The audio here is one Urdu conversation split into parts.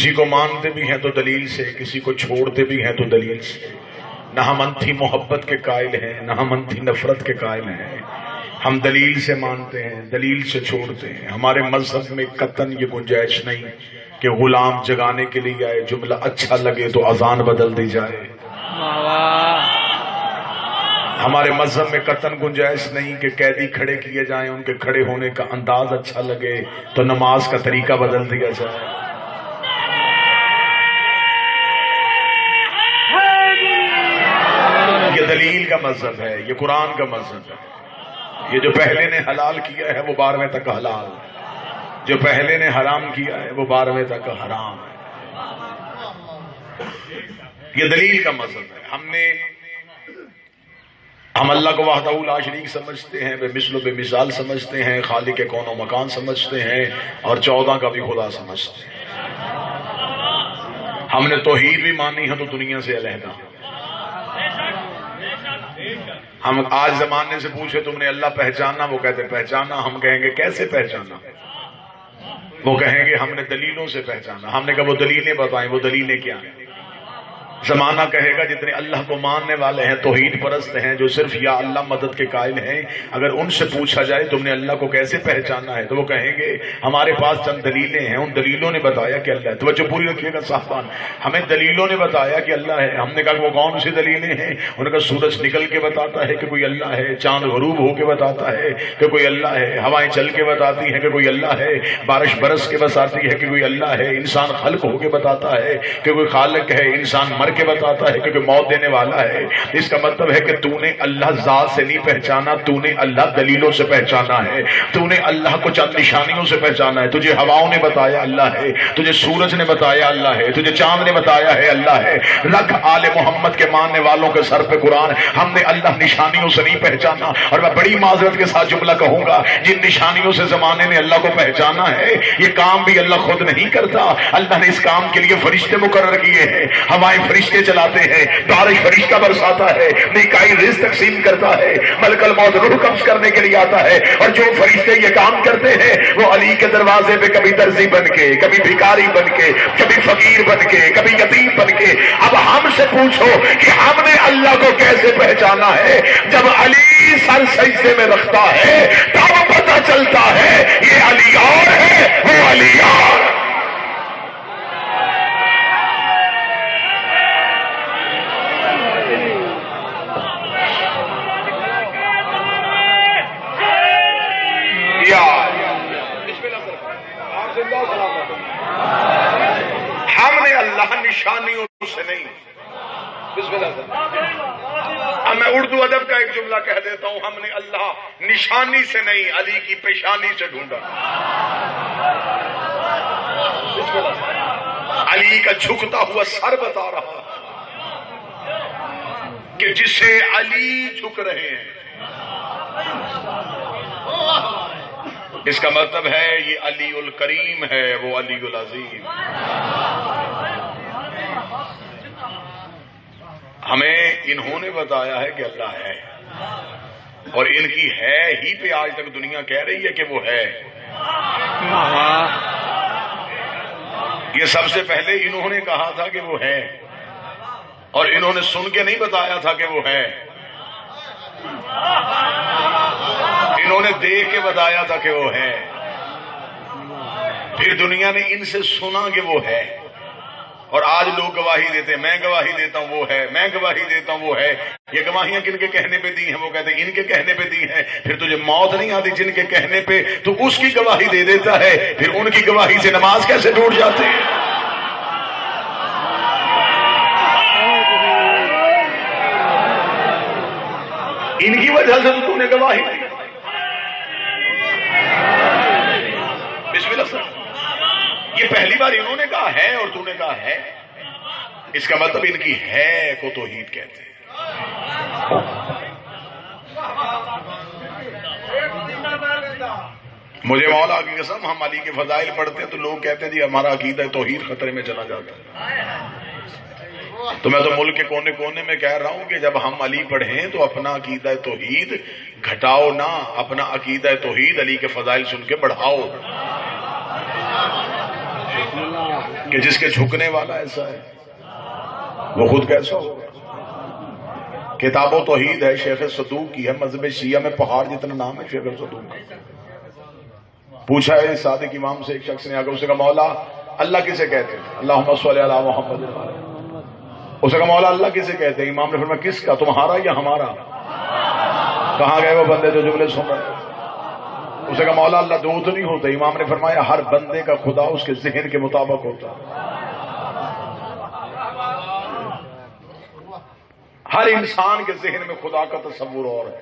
کسی کو مانتے بھی ہیں تو دلیل سے، کسی کو چھوڑتے بھی ہیں تو دلیل سے۔ نہ ہم انتھی محبت کے قائل ہیں، نہ ہم انتھی نفرت کے قائل ہیں، ہم دلیل سے مانتے ہیں، دلیل سے چھوڑتے ہیں۔ ہمارے مذہب میں قطعاً یہ گنجائش نہیں کہ غلام جگانے کے لیے آئے، جملہ اچھا لگے تو اذان بدل دی جائے۔ ہمارے مذہب میں قطعاً گنجائش نہیں کہ قیدی کھڑے کیے جائیں، ان کے کھڑے ہونے کا انداز اچھا لگے تو نماز کا طریقہ بدل دیا جائے۔ یہ دلیل کا مذہب ہے، یہ قرآن کا مذہب ہے۔ یہ جو پہلے نے حلال کیا ہے وہ 12ویں تک حلال ہے، جو پہلے نے حرام کیا ہے وہ 12ویں تک حرام ہے۔ یہ دلیل کا مذہب ہے۔ ہم اللہ کو وحدہ لا شریک سمجھتے ہیں، بے مثل و بے مثال سمجھتے ہیں، خالق کون و مکان سمجھتے ہیں، اور 14 کا بھی خدا سمجھتے ہیں۔ ہم نے توحید بھی مانی ہے تو دنیا سے علیحدہ۔ ہم آج زمانے سے پوچھے تم نے اللہ پہچانا، وہ کہتے پہچانا، ہم کہیں گے کیسے پہچانا؟ وہ کہیں گے ہم نے دلیلوں سے پہچانا۔ ہم نے کہا وہ دلیلیں بتائیں، وہ دلیلیں کیا ہیں؟ زمانہ کہے گا جتنے اللہ کو ماننے والے ہیں، توحید پرست ہیں، جو صرف یا اللہ مدد کے قائل ہیں، اگر ان سے پوچھا جائے تم نے اللہ کو کیسے پہچانا ہے تو وہ کہیں گے ہمارے پاس چند دلیلیں ہیں، ان دلیلوں نے بتایا کہ اللہ ہے۔ توجہ پوری رکھیے گا صاحبان، ہمیں دلیلوں نے بتایا کہ اللہ ہے۔ ہم نے کہا کہ وہ کون سی دلیلیں ہیں؟ انہوں نے کہا سورج نکل کے بتاتا ہے کہ کوئی اللہ ہے، چاند غروب ہو کے بتاتا ہے کہ کوئی اللہ ہے، ہوائیں چل کے بتاتی ہیں کہ کوئی اللہ ہے، بارش برس کے بتاتی ہے کہ کوئی اللہ ہے، انسان خلق ہو کے بتاتا ہے کہ کوئی خالق ہے، انسان مر کے بتاتا ہے کہ موت دینے والا ہے۔ اس کا مطلب ہے کہ تو نے اللہ ذات سے نہیں پہچانا، تو نے اللہ دلیلوں سے پہچانا ہے، تو نے اللہ کو چند نشانیوں سے پہچانا ہے۔ تجھے ہواؤں نے بتایا اللہ ہے، تجھے سورج نے بتایا اللہ ہے، تجھے چاند نے بتایا ہے اللہ ہے۔ رکھ آل محمد کے ماننے والوں کے سر پہ قرآن، ہم نے اللہ نشانیوں سے نہیں پہچانا۔ اور میں بڑی معذرت کے ساتھ جملہ کہوں گا، جن نشانیوں سے زمانے نے اللہ کو پہچانا ہے، یہ کام بھی اللہ خود نہیں کرتا، اللہ نے اس کام کے لیے فرشتے مقرر کیے ہیں۔ ہوائیں فرشتے چلاتے ہیں، بارش فرشتہ برساتا ہے، میکائیل رزق تقسیم کرتا ہے، ملک الموت روح قبض کرنے کے لیے آتا ہے، اور جو فرشتے یہ کام کرتے ہیں وہ علی کے دروازے پہ کبھی درزی بن کے، کبھی بھکاری بن کے، کبھی فقیر بن کے، کبھی یتیم بن کے۔ اب ہم سے پوچھو کہ ہم نے اللہ کو کیسے پہچانا ہے؟ جب علی سر سجدے میں رکھتا ہے تب پتہ چلتا ہے یہ علی اور ہے، وہ علی اور۔ ہم نے اللہ نشانیوں سے نہیں، بسم اللہ۔ اب میں اردو ادب کا ایک جملہ کہہ دیتا ہوں، ہم نے اللہ نشانی سے نہیں، علی کی پیشانی سے ڈھونڈا۔ بسم اللہ۔ علی کا جھکتا ہوا سر بتا رہا کہ جسے علی جھک رہے ہیں، اس کا مطلب ہے یہ علی الکریم ہے، وہ علی العظیم۔ ہمیں انہوں نے بتایا ہے کہ اللہ ہے، اور ان کی ہے ہی پہ آج تک دنیا کہہ رہی ہے کہ وہ ہے۔ یہ سب سے پہلے انہوں نے کہا تھا کہ وہ ہے، اور انہوں نے سن کے نہیں بتایا تھا کہ وہ ہے، انہوں نے دیکھ کے بتایا تھا کہ وہ ہے۔ پھر دنیا نے ان سے سنا کہ وہ ہے، اور آج لوگ گواہی دیتے ہیں، میں گواہی دیتا ہوں وہ ہے، میں گواہی دیتا ہوں وہ ہے۔ یہ گواہیاں کن کے کہنے پہ دی ہیں؟ وہ کہتے ہیں ان کے کہنے پہ دی ہیں۔ پھر تجھے موت نہیں آتی جن کے کہنے پہ، تو اس کی گواہی دے دیتا ہے، پھر ان کی گواہی سے نماز کیسے ٹوٹ جاتی ہے؟ ان کی وجہ سے تو نے گواہی دی۔ بسم اللہ سر، یہ پہلی بار انہوں نے کہا ہے اور تو نے کہا ہے، اس کا مطلب ان کی ہے کو توحید کہتے ہیں۔ مجھے مولا کی قسم، ہم علی کے فضائل پڑھتے ہیں تو لوگ کہتے ہیں جی ہمارا عقیدہ توحید خطرے میں چلا جاتا ہے۔ تو میں تو ملک کے کونے کونے میں کہہ رہا ہوں کہ جب ہم علی پڑھیں تو اپنا عقیدہ توحید گھٹاؤ نہ، اپنا عقیدہ توحید علی کے فضائل سن کے بڑھاؤ۔ کہ جس کے جھکنے والا ایسا ہے وہ خود کیسا ہوگا؟ کتاب و توحید ہے شیخ صدوق کی ہے، مذہب شیعہ میں پہاڑ جتنا نام ہے شیخ صدوق کا۔ پوچھا ہے صادق امام سے ایک شخص نے آگے، اسے کہا مولا اللہ کسے کہتے ہیں؟ اللہم صلی علی محمد۔ اسے کہا مولا اللہ کسے کہتے ہیں؟ امام نے فرمایا کس کا، تمہارا یا ہمارا؟ کہاں گئے وہ بندے جو جملے سن رہے؟ اسے کہا مولا اللہ دو تو نہیں ہوتے؟ امام نے فرمایا ہر بندے کا خدا اس کے ذہن کے مطابق ہوتا ہے۔ ہر انسان کے ذہن میں خدا کا تصور اور ہے،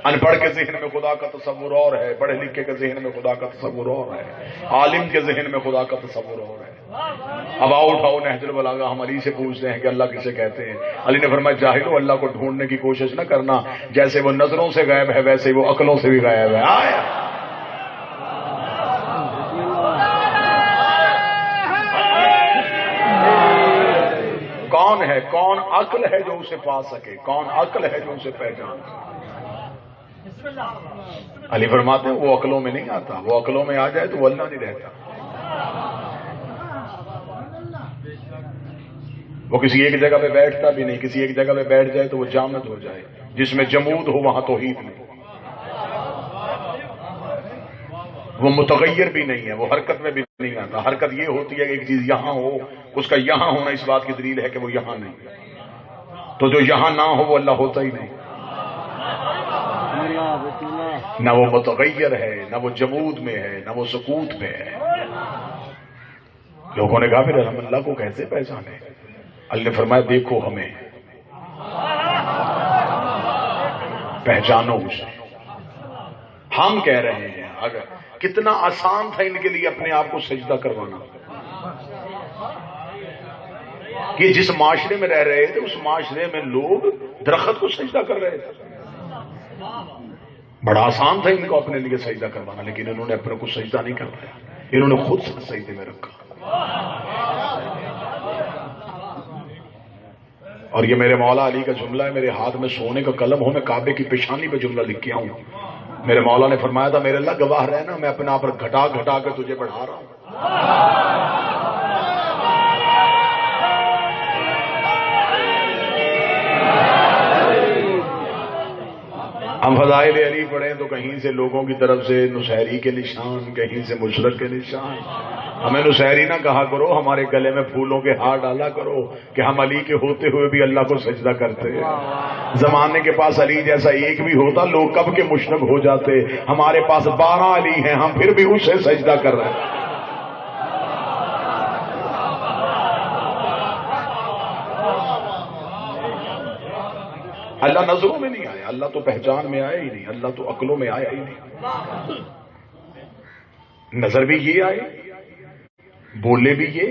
ان پڑھ کے ذہن میں خدا کا تصور اور ہے، پڑھے لکھے کے ذہن میں خدا کا تصور اور ہے، عالم کے ذہن میں خدا کا تصور اور ہے۔ اب آؤ اٹھاؤ نہج البلاغہ، ہم علی سے پوچھتے ہیں کہ اللہ کسے کہتے ہیں؟ علی نے فرمایا جاہلو، اللہ کو ڈھونڈنے کی کوشش نہ کرنا، جیسے وہ نظروں سے غائب ہے ویسے وہ عقلوں سے بھی غائب ہے۔ آیا کون ہے؟ کون عقل ہے جو اسے پا سکے؟ کون عقل ہے جو اسے پہچان سکے؟ علی فرماتے ہیں وہ عقلوں میں نہیں آتا، وہ عقلوں میں آ جائے تو وہ اللہ نہیں رہتا۔ وہ کسی ایک جگہ پہ بیٹھتا بھی نہیں، کسی ایک جگہ پہ بیٹھ جائے تو وہ جامد ہو جائے، جس میں جمود ہو وہاں توحید نہیں۔ وہ متغیر بھی نہیں ہے، وہ حرکت میں بھی نہیں آتا۔ حرکت یہ ہوتی ہے کہ ایک چیز یہاں ہو، اس کا یہاں ہونا اس بات کی دلیل ہے کہ وہ یہاں نہیں، تو جو یہاں نہ ہو وہ اللہ ہوتا ہی نہیں۔ نہ وہ متغیر ہے، نہ وہ جمود میں ہے، نہ وہ سکوت میں ہے۔ لوگوں نے کہا پھر ہم اللہ کو کیسے پہچانے؟ اللہ نے فرمایا دیکھو ہمیں، پہچانو اسے۔ ہم کہہ رہے ہیں اگر کتنا آسان تھا ان کے لیے اپنے آپ کو سجدہ کروانا، کہ جس معاشرے میں رہ رہے تھے اس معاشرے میں لوگ درخت کو سجدہ کر رہے تھے، بڑا آسان تھا ان کو اپنے لیے سجدہ کروانا، لیکن انہوں نے اپنے کو سجدہ نہیں کروایا، انہوں نے خود سجدے میں رکھا۔ اور یہ میرے مولا علی کا جملہ ہے، میرے ہاتھ میں سونے کا قلم ہو، میں کعبے کی پیشانی پہ جملہ لکھ کے آؤں۔ میرے مولا نے فرمایا تھا میرے اللہ گواہ رہنا، میں اپنے آپ پر گھٹا گھٹا کے تجھے بڑھا رہا ہوں۔ ہم فضائل علی پڑھیں تو کہیں سے لوگوں کی طرف سے نصیری کے نشان، کہیں سے مشرق کے نشان۔ ہمیں نصیری نہ کہا کرو، ہمارے گلے میں پھولوں کے ہار ڈالا کرو کہ ہم علی کے ہوتے ہوئے بھی اللہ کو سجدہ کرتے ہیں۔ زمانے کے پاس علی جیسا ایک بھی ہوتا لوگ کب کے مشرک ہو جاتے، ہمارے پاس 12 علی ہیں، ہم پھر بھی اسے سجدہ کر رہے ہیں۔ اللہ نظروں میں نہیں آیا، اللہ تو پہچان میں آیا ہی نہیں، اللہ تو عقلوں میں آیا ہی نہیں۔ نظر بھی یہ آئے، بولے بھی یہ،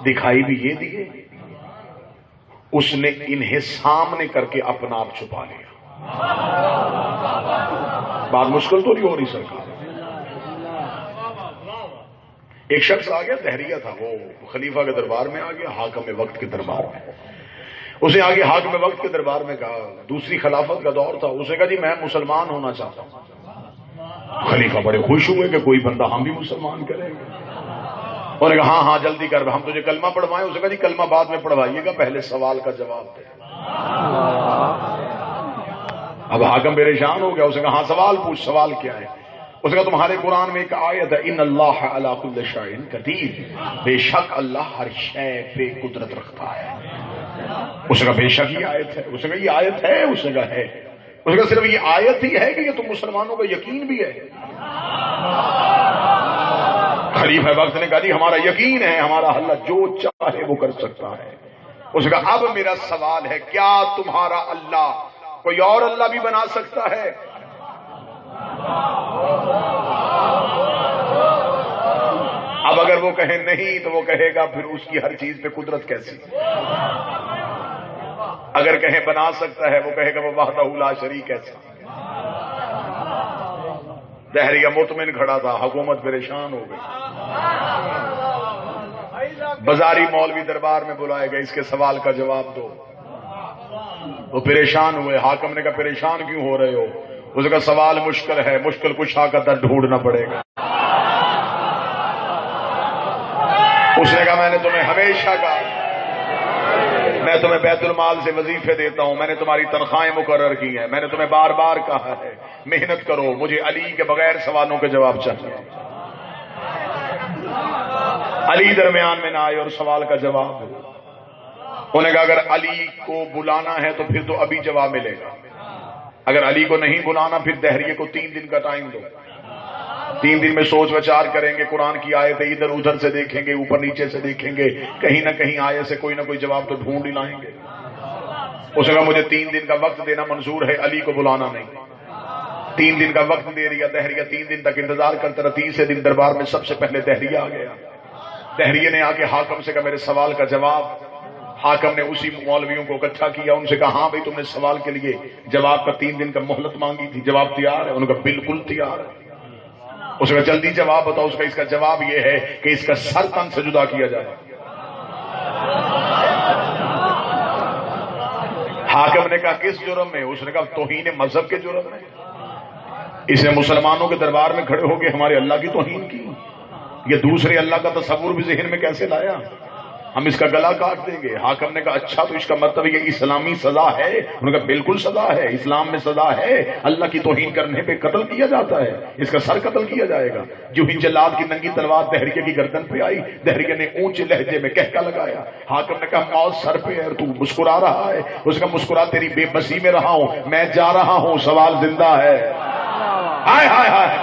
دکھائی بھی یہ دیے، اس نے انہیں سامنے کر کے اپنا آپ چھپا لیا۔ بات مشکل تو نہیں ہو رہی سرکار۔ ایک شخص آ گیا، دہریہ تھا، وہ خلیفہ کے دربار میں آ گیا، حاکم وقت کے دربار میں۔ اسے آگے حاکم وقت کے دربار میں کہا، دوسری خلافت کا دور تھا، اسے کہا جی میں مسلمان ہونا چاہتا ہوں۔ خلیفہ بڑے خوش ہوئے کہ کوئی بندہ ہم بھی مسلمان کریں گے۔ انہوں نے کہا ہاں ہاں جلدی کر، ہم تجھے کلمہ پڑھوائیں؟ اسے کہا جی کلمہ بعد میں پڑھوائیے گا، پہلے سوال کا جواب دے۔ اب حاکم پریشان ہو گیا، اسے کہا ہاں سوال پوچھ، سوال کیا ہے؟ اس نے کہا تمہارے قرآن میں ایک آیت ہے ان اللہ علی کل شیء قدیر، بے شک اللہ ہر شے پہ قدرت رکھتا ہے۔ اس نے کہا بے شک یہ آیت ہے؟ اس نے کہا یہ آیت ہے؟ اس نے کہا ہے۔ اس نے کہا صرف یہ آیت ہی ہے کہ یہ تم مسلمانوں کا یقین بھی ہے؟ خلیفہ وقت نے کہا جی ہمارا یقین ہے، ہمارا اللہ جو چاہے وہ کر سکتا ہے۔ اس نے کہا اب میرا سوال ہے کیا تمہارا اللہ کوئی اور اللہ بھی بنا سکتا ہے؟ اب اگر وہ کہے نہیں تو وہ کہے گا پھر اس کی ہر چیز پہ قدرت کیسی؟ اگر کہیں بنا سکتا ہے وہ کہے گا وہ وحدہ لا شریک کیسا؟ دہریہ مطمئن کھڑا تھا، حکومت پریشان ہو گئی۔ بازاری مولوی دربار میں بلائے گئے، اس کے سوال کا جواب دو۔ وہ پریشان ہوئے، حاکم نے کہا پریشان کیوں ہو رہے ہو؟ اس کا سوال مشکل ہے، مشکل کشا کا در ڈھونڈنا پڑے گا۔ اس نے کہا میں نے تمہیں ہمیشہ کہا میں تمہیں بیت المال سے وظیفے دیتا ہوں، میں نے تمہاری تنخواہیں مقرر کی ہیں، میں نے تمہیں بار بار کہا ہے محنت کرو، مجھے علی کے بغیر سوالوں کے جواب چاہیے۔ علی درمیان میں نہ آئے اور سوال کا جواب دو۔ انہوں نے کہا اگر علی کو بلانا ہے تو پھر تو ابھی جواب ملے گا، اگر علی کو نہیں بلانا پھر دہریے کو 3 دن کا ٹائم دو، 3 دن میں سوچ وچار کریں گے، قرآن کی آیتیں ادھر ادھر سے دیکھیں گے، اوپر نیچے سے دیکھیں گے، کہیں نہ کہیں آیت سے کوئی نہ کوئی جواب تو ڈھونڈ ہی لائیں گے۔ اس نے کہا مجھے 3 دن کا وقت دینا منظور ہے، علی کو بلانا نہیں۔ 3 دن کا وقت دے دیا دہریہ، 3 دن تک انتظار کرتا رہا۔ 3 دن دربار میں سب سے پہلے دہریہ آ گیا۔ دہریہ نے آ کے حاکم سے کہا میرے سوال کا جواب۔ حاکم نے اسی مولویوں کو اکٹھا کیا، ان سے کہا ہاں بھائی تم نے سوال کے لیے جواب کا 3 دن کا مہلت مانگی تھی، جواب تیار ہے؟ انہوں نے کہا بالکل تیار ہے۔ اس نے کہا جلدی جواب بتاؤ۔ اس کا جواب یہ ہے کہ اس کا سر تن سے جدا کیا جائے۔ حاکم نے کہا کس جرم میں؟ اس نے کہا توہین مذہب کے جرم میں۔ اس نے مسلمانوں کے دربار میں کھڑے ہو کے ہمارے اللہ کی توہین کی، یہ دوسرے اللہ کا تصور بھی ذہن میں کیسے لایا؟ ہم اس کا گلا کاٹ دیں گے۔ حاکم نے کہا اچھا تو اس کا مطلب یہ اسلامی سزا ہے؟ انہوں نے کہا بالکل سزا ہے، اسلام میں سزا ہے، اللہ کی توہین کرنے پہ قتل کیا جاتا ہے، اس کا سر قتل کیا جائے گا۔ جو ہی جلاد کی ننگی تلوار دہریہ کی گردن پہ آئی، دہریہ نے اونچے لہجے میں کہکا لگایا۔ حاکم نے کہا موت سر پہ ہے، تو مسکرا رہا ہے؟ اس کا مسکرا تیری بے بسی میں رہا ہوں، میں جا رہا ہوں، سوال زندہ ہے۔ ہائے ہائے ہائے،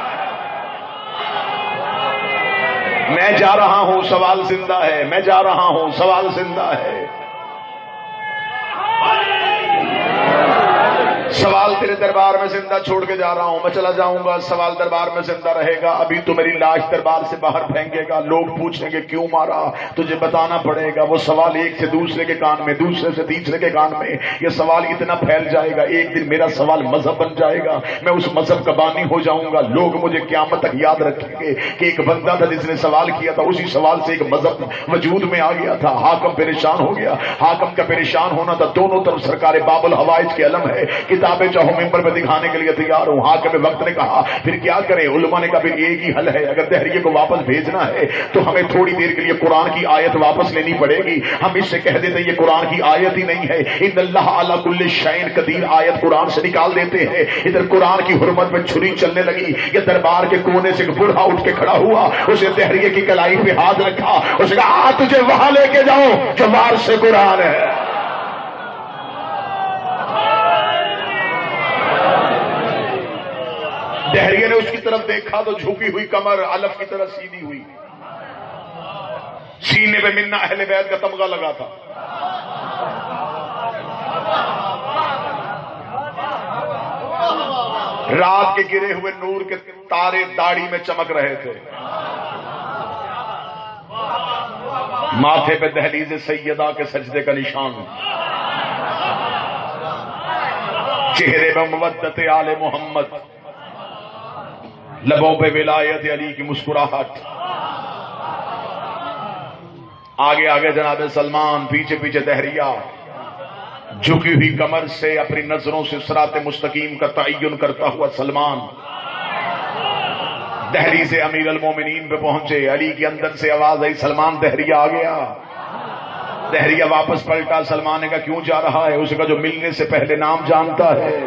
میں جا رہا ہوں، سوال زندہ ہے، میں جا رہا ہوں، سوال زندہ ہے۔ سوال تیرے دربار میں زندہ چھوڑ کے جا رہا ہوں، میں چلا جاؤں گا، سوال دربار میں زندہ رہے گا۔ ابھی تو میری لاش دربار سے باہر پھینکے گا، لوگ پوچھیں گے کیوں مارا، تجھے بتانا پڑے گا۔ وہ سوال ایک سے دوسرے کے کان میں، دوسرے سے تیسرے کے کان میں، یہ سوال اتنا پھیل جائے گا، ایک دن میرا سوال مذہب بن جائے گا، میں اس مذہب کا بانی ہو جاؤں گا۔ لوگ مجھے قیامت تک یاد رکھیں گے کہ ایک بندہ تھا جس نے سوال کیا تھا، اسی سوال سے ایک مذہب وجود میں آ گیا تھا۔ حاکم پریشان ہو گیا۔ حاکم کا پریشان ہونا تھا، دونوں طرف سرکار باب الحوائج کے علم ہے، کتابیں چاہو ممبر پہ دکھانے کے لیے تیار ہوں۔ حاکم وقت نے کہا پھر کیا کریں؟ علماء نے کہا پھر ایک ہی حل ہے، اگر دہریہ کو واپس بھیجنا ہے تو ہمیں تھوڑی دیر کے لیے قرآن کی آیت واپس لینی پڑے گی۔ ہم اس سے کہہ دیتے یہ قرآن کی آیت ہی نہیں ہے، ان اللہ علی کل شیء قدیر آیت قرآن سے نکال دیتے ہیں۔ ادھر قرآن کی حرمت میں چھری چلنے لگی۔ یہ دربار کے کونے سے ایک بوڑھا اٹھ کے کھڑا ہوا، اسے دہریہ کی کلائی پہ ہاتھ رکھا، اس نے کہا تجھے وہاں لے کے جاؤ جو وار سے قرآن ہے۔ دہریہ نے اس کی طرف دیکھا تو جھکی ہوئی کمر الف کی طرح سیدھی ہوئی، سینے پہ منا اہل بیت کا تمغہ لگا تھا۔ رات کے گرے ہوئے نور کے تارے داڑھی میں چمک رہے تھے۔ ماتھے پہ دہلیز سیدہ کے سجدے کا نشان، چہرے پہ مودت آل محمد، لبوں پہ ولایت علی کی مسکراہٹ۔ آگے آگے جناب سلمان، پیچھے پیچھے دہریہ، جھکی ہوئی کمر سے اپنی نظروں سے صراط مستقیم کا تعین کرتا ہوا سلمان دہلی سے امیر المومنین پہ پہنچے۔ علی کے اندر سے آواز آئی سلمان دہریہ آ گیا۔ دہریہ واپس پلٹا، سلمان نے کہا کیوں جا رہا ہے؟ اسے کہا جو ملنے سے پہلے نام جانتا ہے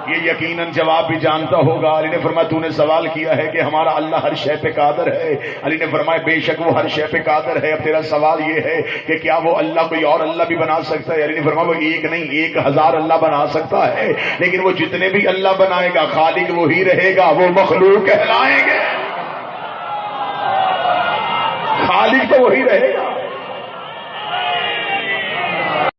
یہ یقیناً جواب بھی جانتا ہوگا۔ علی نے فرمایا تو نے سوال کیا ہے کہ ہمارا اللہ ہر شے پہ قادر ہے؟ علی نے فرمایا بے شک وہ ہر شے پہ قادر ہے، اب تیرا سوال یہ ہے کہ کیا وہ اللہ کوئی اور اللہ بھی بنا سکتا ہے؟ علی نے فرمایا وہ ایک نہیں 1000 اللہ بنا سکتا ہے، لیکن وہ جتنے بھی اللہ بنائے گا خالق وہی رہے گا، وہ مخلوق کہلائیں گے، خالق تو وہی رہے گا۔